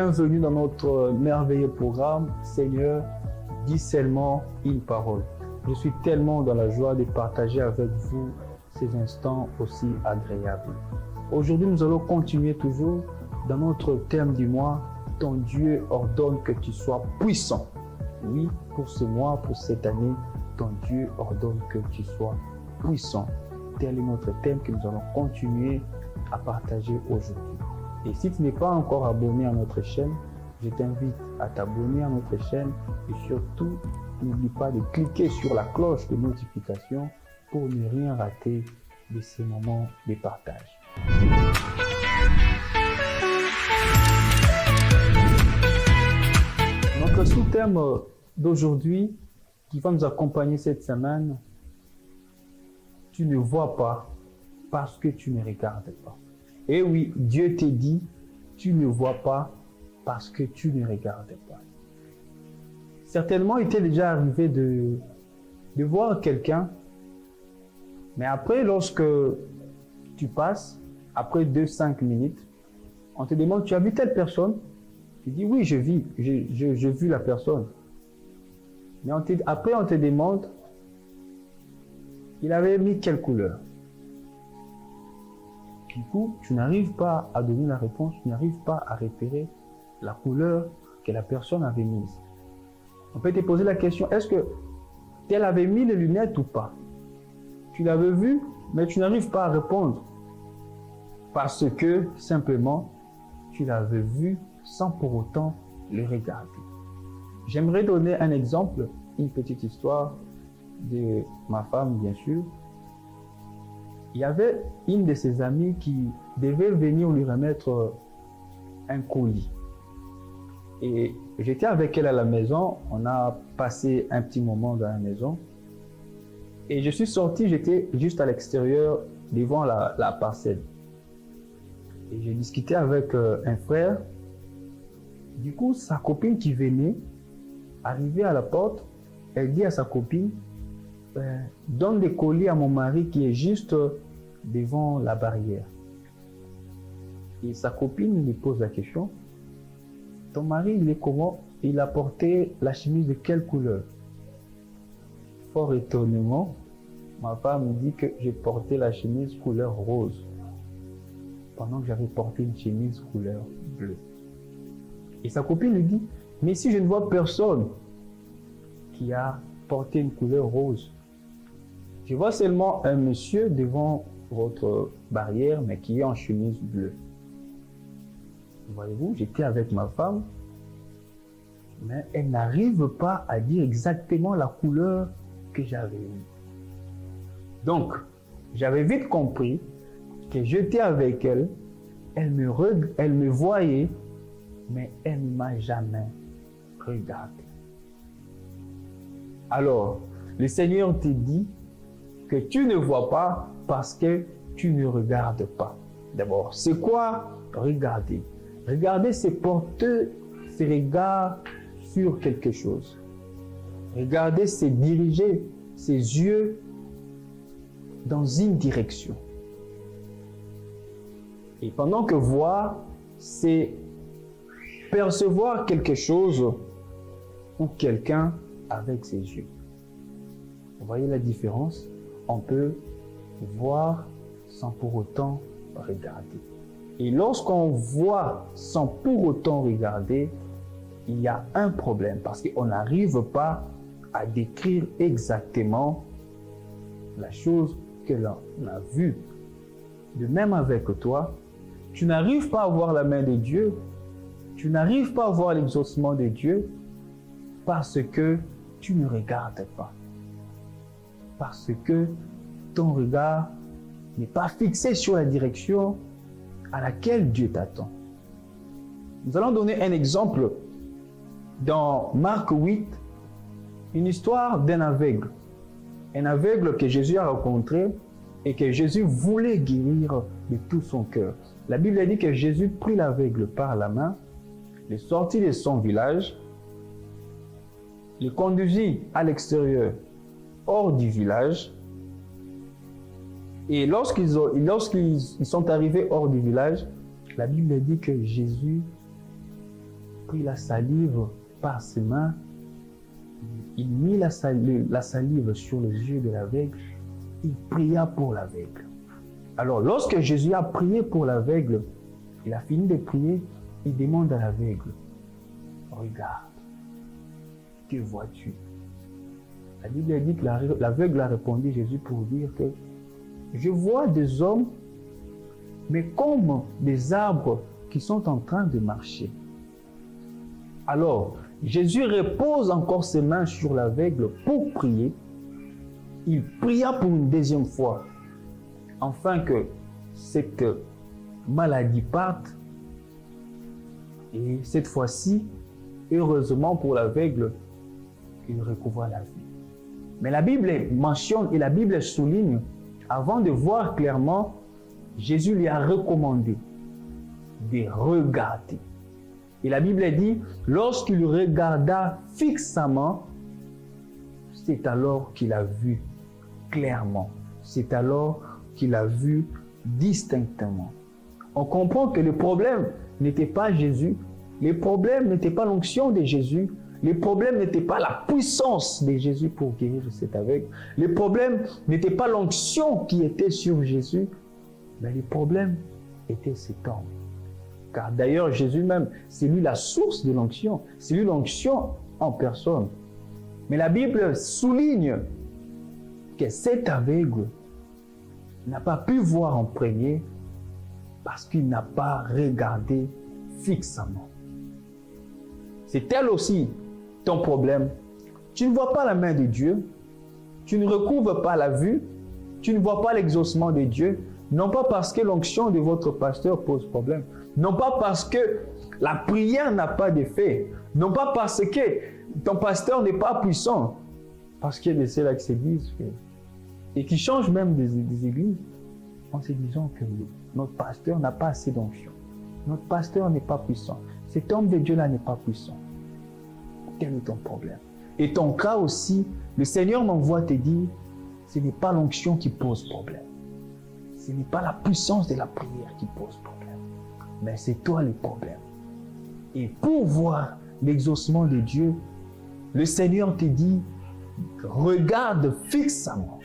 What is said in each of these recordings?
Bienvenue dans notre merveilleux programme. Seigneur, dis seulement une parole. Je suis tellement dans la joie de partager avec vous ces instants aussi agréables. Aujourd'hui, nous allons continuer toujours dans notre thème du mois. Ton Dieu ordonne que tu sois puissant. Oui, pour ce mois, pour cette année, ton Dieu ordonne que tu sois puissant. Tel est notre thème que nous allons continuer à partager aujourd'hui. Et si tu n'es pas encore abonné à notre chaîne, je t'invite à t'abonner à notre chaîne et surtout, n'oublie pas de cliquer sur la cloche de notification pour ne rien rater de ces moments de partage. Notre sous-thème d'aujourd'hui qui va nous accompagner cette semaine, tu ne vois pas parce que tu ne regardes pas. Et oui, Dieu te dit, tu ne vois pas parce que tu ne regardes pas. Certainement, il t'est déjà arrivé de voir quelqu'un, mais après, lorsque tu passes, après 2-5 minutes, on te demande, tu as vu telle personne? Tu dis, oui, j'ai vu la personne. Mais après, on te demande, il avait mis quelle couleur? Du coup, tu n'arrives pas à donner la réponse, tu n'arrives pas à repérer la couleur que la personne avait mise. On peut te poser la question, est-ce que elle avait mis les lunettes ou pas? Tu l'avais vu, mais tu n'arrives pas à répondre. Parce que, simplement, tu l'avais vu sans pour autant le regarder. J'aimerais donner un exemple, une petite histoire de ma femme, bien sûr. Il y avait une de ses amies qui devait venir lui remettre un colis. Et j'étais avec elle à la maison, on a passé un petit moment dans la maison. Et je suis sorti, j'étais juste à l'extérieur, devant la parcelle. Et j'ai discuté avec un frère. Du coup, sa copine qui venait, arrivée à la porte, elle dit à sa copine, donne des colis à mon mari qui est juste devant la barrière. Et sa copine lui pose la question, ton mari, il est comment? Il a porté la chemise de quelle couleur? Fort étonnement, ma femme me dit que j'ai porté la chemise couleur rose, pendant que j'avais porté une chemise couleur bleue. Et sa copine lui dit, mais si je ne vois personne qui a porté une couleur rose, je vois seulement un monsieur devant votre barrière, mais qui est en chemise bleue. Voyez-vous, j'étais avec ma femme, mais elle n'arrive pas à dire exactement la couleur que j'avais eue. Donc, j'avais vite compris que j'étais avec elle, elle me voyait, mais elle ne m'a jamais regardé. Alors, le Seigneur te dit que tu ne vois pas parce que tu ne regardes pas. D'abord, c'est quoi regarder? Regarder, c'est porter ses regards sur quelque chose. Regarder, c'est diriger ses yeux dans une direction. Et pendant que voir, c'est percevoir quelque chose ou quelqu'un avec ses yeux. Vous voyez la différence? On peut voir sans pour autant regarder. Et lorsqu'on voit sans pour autant regarder, il y a un problème parce qu'on n'arrive pas à décrire exactement la chose que l'on a vue. De même avec toi, tu n'arrives pas à voir la main de Dieu, tu n'arrives pas à voir l'exaucement de Dieu parce que tu ne regardes pas. Parce que ton regard n'est pas fixé sur la direction à laquelle Dieu t'attend. Nous allons donner un exemple dans Marc 8, une histoire d'un aveugle. Un aveugle que Jésus a rencontré et que Jésus voulait guérir de tout son cœur. La Bible dit que Jésus prit l'aveugle par la main, le sortit de son village, le conduisit à l'extérieur, hors du village. Et lorsqu'ils sont arrivés hors du village, la Bible dit que Jésus prit la salive par ses mains, il mit la salive sur les yeux de l'aveugle, il pria pour l'aveugle. Alors, lorsque Jésus a prié pour l'aveugle, il a fini de prier, il demande à l'aveugle, regarde, que vois-tu? La Bible dit que l'aveugle a répondu Jésus pour dire que je vois des hommes, mais comme des arbres qui sont en train de marcher. Alors, Jésus repose encore ses mains sur l'aveugle pour prier. Il pria pour une deuxième fois, afin que cette maladie parte. Et cette fois-ci, heureusement pour l'aveugle, il recouvra la vie. Mais la Bible mentionne et la Bible souligne, avant de voir clairement, Jésus lui a recommandé de regarder. Et la Bible dit, lorsqu'il regarda fixement, c'est alors qu'il a vu clairement. C'est alors qu'il a vu distinctement. On comprend que le problème n'était pas Jésus, le problème n'était pas l'onction de Jésus, le problème n'était pas la puissance de Jésus pour guérir cet aveugle, le problème n'était pas l'onction qui était sur Jésus, mais le problème était cet homme. Car d'ailleurs, Jésus même, c'est lui la source de l'onction, c'est lui l'onction en personne. Mais la Bible souligne que cet aveugle n'a pas pu voir en premier parce qu'il n'a pas regardé fixement. C'est tel aussi ton problème. Tu ne vois pas la main de Dieu, tu ne recouvres pas la vue, tu ne vois pas l'exaucement de Dieu, non pas parce que l'onction de votre pasteur pose problème, non pas parce que la prière n'a pas d'effet, non pas parce que ton pasteur n'est pas puissant, parce qu'il y a des ceux-là qui se disent et qui changent même des églises en se disant que notre pasteur n'a pas assez d'onction, notre pasteur n'est pas puissant, cet homme de Dieu-là n'est pas puissant. Quel est ton problème? Et ton cas aussi, le Seigneur m'envoie te dire, ce n'est pas l'onction qui pose problème. Ce n'est pas la puissance de la prière qui pose problème, mais c'est toi le problème. Et pour voir l'exaucement de Dieu, le Seigneur te dit, regarde fixement,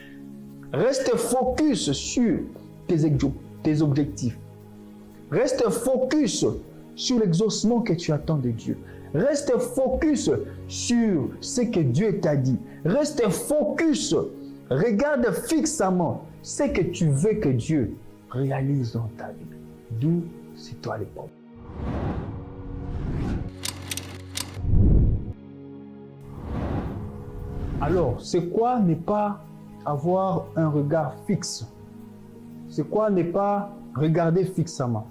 reste focus sur tes objectifs, reste focus sur l'exaucement que tu attends de Dieu, reste focus sur ce que Dieu t'a dit, reste focus, regarde fixement ce que tu veux que Dieu réalise dans ta vie. D'où c'est toi le problème. Alors, c'est quoi ne pas avoir un regard fixe? C'est quoi ne pas regarder fixement?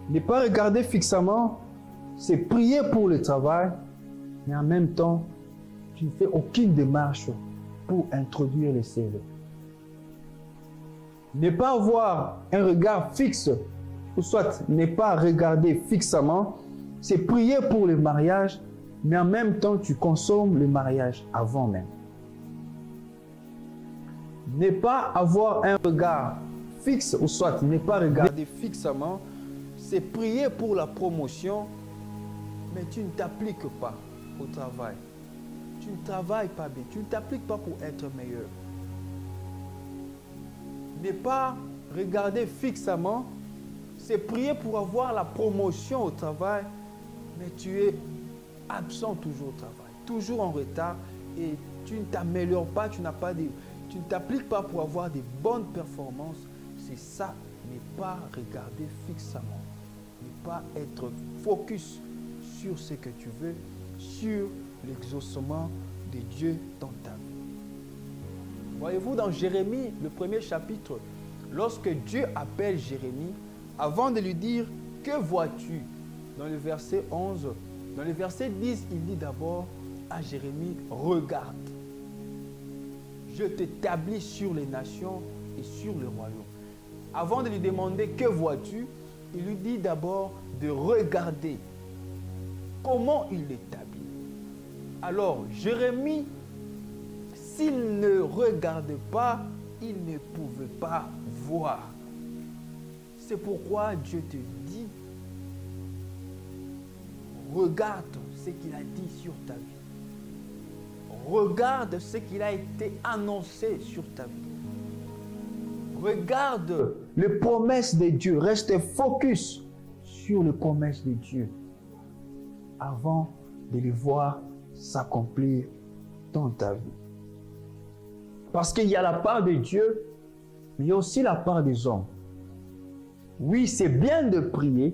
Ne pas regarder fixement, c'est prier pour le travail, mais en même temps, tu ne fais aucune démarche pour introduire les CV. Ne pas avoir un regard fixe, ou soit ne pas regarder fixement, c'est prier pour le mariage, mais en même temps, tu consommes le mariage avant même. Ne pas avoir un regard fixe, ou soit ne pas regarder fixement, c'est prier pour la promotion, mais tu ne t'appliques pas au travail. Tu ne travailles pas bien, tu ne t'appliques pas pour être meilleur. Ne pas regarder fixement, c'est prier pour avoir la promotion au travail, mais tu es absent toujours au travail, toujours en retard et tu ne t'améliores pas, tu ne t'appliques pas pour avoir des bonnes performances. C'est ça, ne pas regarder fixement, ne pas être focus sur ce que tu veux, sur l'exaucement de Dieu dans ta vie. Voyez-vous, dans Jérémie, le premier chapitre, lorsque Dieu appelle Jérémie, avant de lui dire « Que vois-tu » dans le verset 11, dans le verset 10, il dit d'abord à Jérémie « Regarde, je t'établis sur les nations et sur le royaume. » Avant de lui demander « Que vois-tu » il lui dit d'abord de regarder comment il l'établit. Alors, Jérémie, s'il ne regardait pas, il ne pouvait pas voir. C'est pourquoi Dieu te dit Regarde ce qu'il a dit sur ta vie. Regarde ce qu'il a été annoncé sur ta vie. Regarde les promesses de Dieu. Reste focus sur les promesses de Dieu avant de les voir s'accomplir dans ta vie. Parce qu'il y a la part de Dieu, mais il y a aussi la part des hommes. Oui, c'est bien de prier,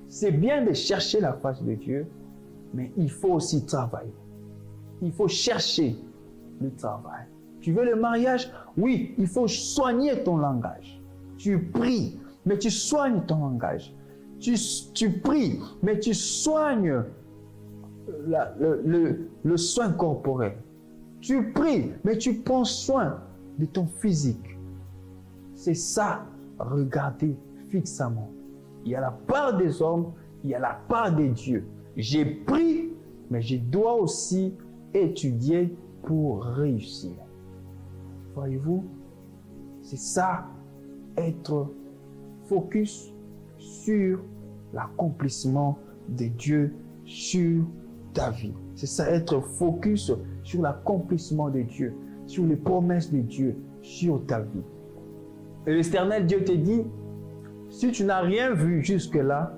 c'est bien de chercher la face de Dieu, mais il faut aussi travailler. Il faut chercher le travail. Tu veux le mariage? Oui, il faut soigner ton langage. Tu pries, mais tu soignes ton langage. Tu pries, mais tu soignes le soin corporel. Tu pries, mais tu prends soin de ton physique. C'est ça, regardez fixement. Il y a la part des hommes, il y a la part des dieux. J'ai pris, mais je dois aussi étudier pour réussir. Voyez-vous, c'est ça, être focus sur l'accomplissement de Dieu sur ta vie. C'est ça, être focus sur l'accomplissement de Dieu, sur les promesses de Dieu sur ta vie. Et l'Éternel Dieu te dit, si tu n'as rien vu jusque-là,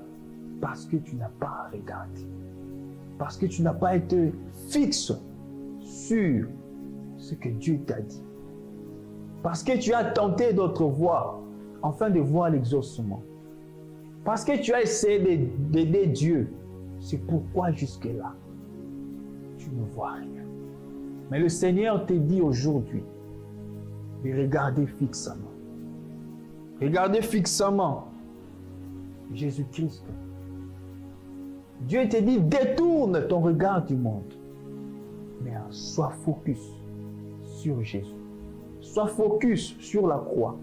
parce que tu n'as pas regardé, parce que tu n'as pas été fixe sur ce que Dieu t'a dit, parce que tu as tenté d'autres voies afin de voir l'exaucement, parce que tu as essayé d'aider Dieu, c'est pourquoi jusque-là, tu ne vois rien. Mais le Seigneur te dit aujourd'hui de regarder fixement. Regardez fixement Jésus-Christ. Dieu te dit, détourne ton regard du monde, mais sois focus sur Jésus. Sois focus sur la croix.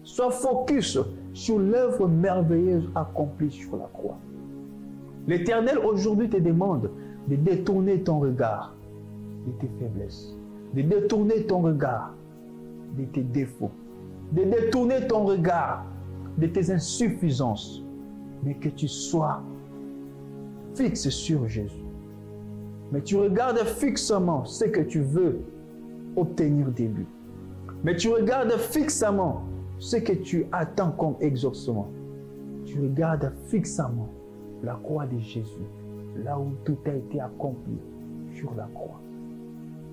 Sois focus sur l'œuvre merveilleuse accomplie sur la croix. L'Éternel aujourd'hui te demande de détourner ton regard de tes faiblesses, de détourner ton regard de tes défauts, de détourner ton regard de tes insuffisances, mais que tu sois fixe sur Jésus. Mais tu regardes fixement ce que tu veux obtenir de lui. Mais tu regardes fixement ce que tu attends comme exaucement. Tu regardes fixement la croix de Jésus, là où tout a été accompli sur la croix.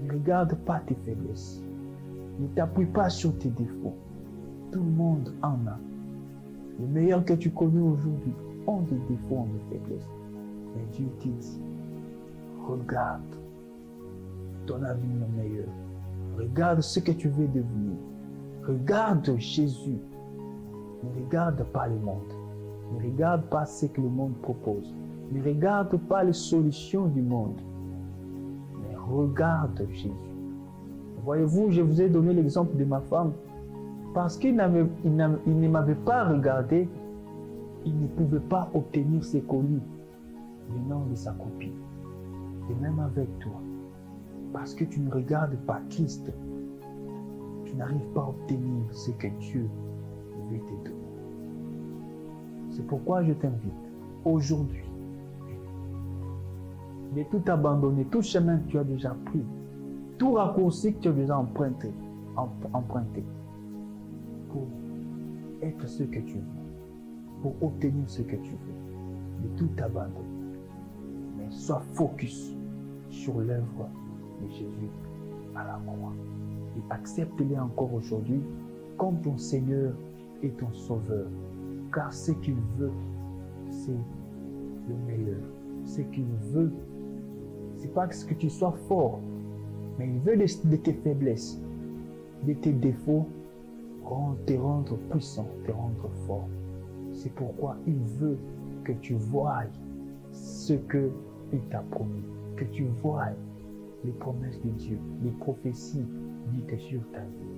Ne regarde pas tes faiblesses. Ne t'appuie pas sur tes défauts. Tout le monde en a. Les meilleurs que tu connais aujourd'hui ont des défauts, ont des faiblesses. Mais Dieu te dit, regarde ton avenir meilleur. Regarde ce que tu veux devenir. Regarde Jésus. Ne regarde pas le monde. Ne regarde pas ce que le monde propose. Ne regarde pas les solutions du monde. Mais regarde Jésus. Voyez-vous, je vous ai donné l'exemple de ma femme. Parce qu'il ne m'avait pas regardé, il ne pouvait pas obtenir ses colis venant de sa copine. Et même avec toi. Parce que tu ne regardes pas Christ, tu n'arrives pas à obtenir ce que Dieu veut te donner. C'est pourquoi je t'invite aujourd'hui de tout abandonner, tout chemin que tu as déjà pris, tout raccourci que tu as déjà emprunté pour être ce que tu veux, pour obtenir ce que tu veux, de tout abandonner. Mais sois focus sur l'œuvre de Jésus à la croix. Et accepte-le encore aujourd'hui comme ton Seigneur et ton Sauveur. Car ce qu'il veut, c'est le meilleur. Ce qu'il veut, c'est pas que tu sois fort, mais il veut de tes faiblesses, de tes défauts, te rendre puissant, te rendre fort. C'est pourquoi il veut que tu voies ce qu'il t'a promis, que tu voies les promesses de Dieu, les prophéties dites sur ta vie.